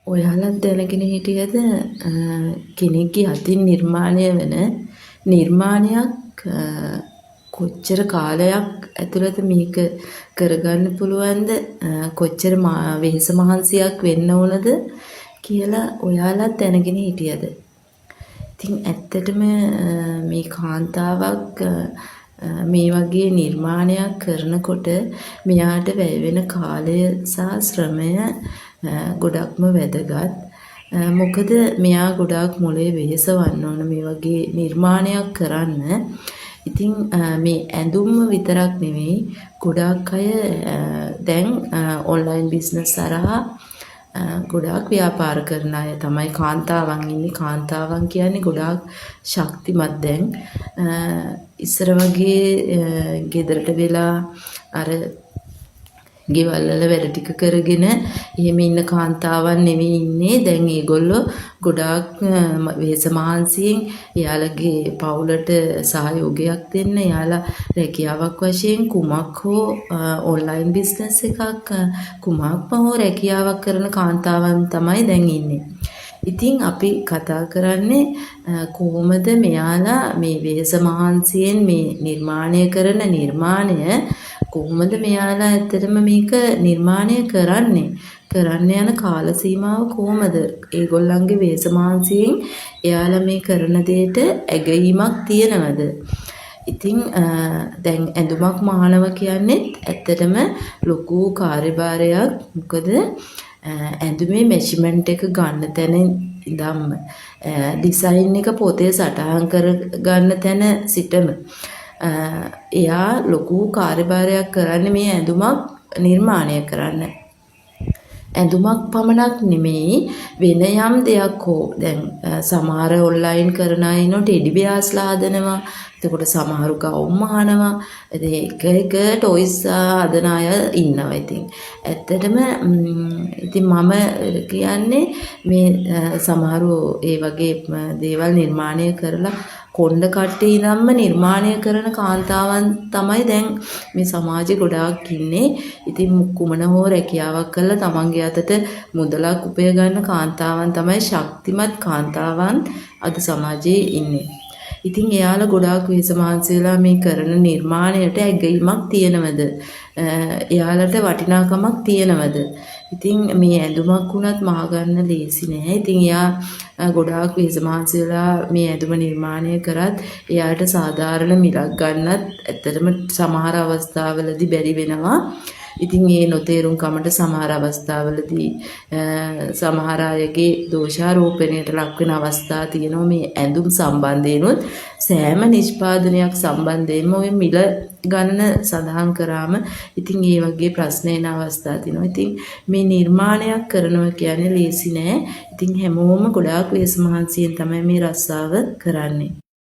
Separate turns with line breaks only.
ඔයාලත් දැනගෙන හිටියද කෙනෙක්ගේ අතින් නිර්මාණය වෙන නිර්මාණයක් කොච්චර කාලයක් ඇතුළත මේක කරගන්න පුළුවන්ද කොච්චර වෙහෙස මහන්සියක් වෙන්න ඕනද කියලා ඔයාලත් දැනගෙන හිටියද? ඉතින් ඇත්තටම මේ කාන්තාවක් මේ වගේ නිර්මාණයක් කරනකොට මෙයාට වැය වෙන කාලය සහ ශ්‍රමය ගොඩක්ම වැදගත්. මොකද මෙයා ගොඩාක් මොලේ වෙහෙසවන්න ඕන මේ වගේ නිර්මාණයක් කරන්න. ඉතින් මේ ඇඳුම් විතරක් නෙවෙයි ගොඩාක් අය දැන් ඔන්ලයින් බිස්නස් හරහා ගොඩාක් ව්‍යාපාර කරන අය තමයි කාන්තාවන් ඉන්නේ. කාන්තාවන් කියන්නේ ගොඩාක් ශක්තිමත් දැන්. ඉස්සර වගේ ගෙදරට වෙලා අර ගෙවල් වල වැඩ ටික කරගෙන එහෙම ඉන්න කාන්තාවන් නෙවෙයි ඉන්නේ. දැන් ඒගොල්ලෝ ගොඩාක් වෙහෙස මහන්සියෙන් එයාලගේ පවුලට සහයෝගයක් දෙන්න එයාලා රැකියාවක් වශයෙන් කුමක් හෝ ඔන්ලයින් බිස්නස් එකක් කුමක් හෝ රැකියාවක් කරන කාන්තාවන් තමයි දැන් ඉන්නේ. ඉතින් අපි කතා කරන්නේ කොහොමද මෙයාලා මේ වෙහෙස මහන්සියෙන් මේ නිර්මාණය කරන නිර්මාණය කොහොමද මෙයාලා ඇත්තටම මේක නිර්මාණය කරන්නේ? කරන්න යන කාල සීමාව කොහොමද? ඒගොල්ලන්ගේ වෙහෙස මහන්සියෙන් එයාලා මේ කරන දෙයට ඇගීමක් තියනවද? ඉතින් දැන් ඇඳුමක් මහනවා කියන්නේ ඇත්තටම ලොකු කාර්යභාරයක්. මොකද ඇඳුමේ මෙෂර්මන්ට් එක ගන්න තැන ඉඳන්ම ඩිසයින් එක පොතේ සටහන් කර ගන්න තැන සිටම එයා ලොකු කාර්යභාරයක් කරන්නේ මේ ඇඳුමක් නිර්මාණය කරන්න. ඇඳුමක් පමණක් නෙමෙයි වෙන යම් දෙයක් හෝ දැන් සමහර ඔන්ලයින් කරන අය ඉන්නෝ ටෙඩි බියර්ස්ලා හදනවා. එතකොට සමහරු ගවුම් අහනවා. එක එක ටොයිස් හදන අය ඉන්නවා. ඉතින් ඇත්තටම ඉතින් මම කියන්නේ මේ සමහරු ඒ වගේ දේවල් නිර්මාණය කරලා කොණ්ඩ කට්ටේ ඉඳන්ම නිර්මාණය කරන කාන්තාවන් තමයි දැන් මේ සමාජේ ගොඩාක් ඉන්නේ. ඉතින් කුමන හෝ රැකියාවක් කරලා තමන්ගේ අතට මුදලක් උපය ගන්න කාන්තාවන් තමයි ශක්තිමත් කාන්තාවන් අද සමාජයේ ඉන්නේ. ඉතින් එයාලා ගොඩාක් වෙහෙස මහන්සි වෙලා මේ කරන නිර්මාණයට ඇගීමක් තියනවද? එයාලට වටිනාකමක් තියනවද? ඉතින් මේ ඇඳුමක් වුණත් මහ ගන්න ලේසි නෑ. ඉතින් එයා ගොඩාක් වෙහෙස මහන්සි වෙලා මේ ඇඳුම නිර්මාණය කරත් එයාට සාධාරණ මිලක් ගන්නත් ඇත්තටම සමහර අවස්ථාවලදී බැරි වෙනවා. ඉතින් ඒ නොතේරුම්කමට සමහර අවස්ථාවලදී සමහර අයගේ දෝෂාරෝපණයට ලක් වෙන අවස්ථා තියෙනවා මේ ඇඳුම් සම්බන්ධයෙන්ුත්. සෑම නිෂ්පාදනයක් සම්බන්ධයෙන්ම ඔය මිල ගණන සඳහන් කරාම ඉතින් ඒ වගේ ප්‍රශ්න එන අවස්ථා තියෙනවා. ඉතින් මේ නිර්මාණයක් කරනවා කියන්නේ ලේසි නෑ. ඉතින් හැමෝම ගොඩාක් වෙහෙස මහන්සියෙන් තමයි මේ රස්සාව කරන්නේ.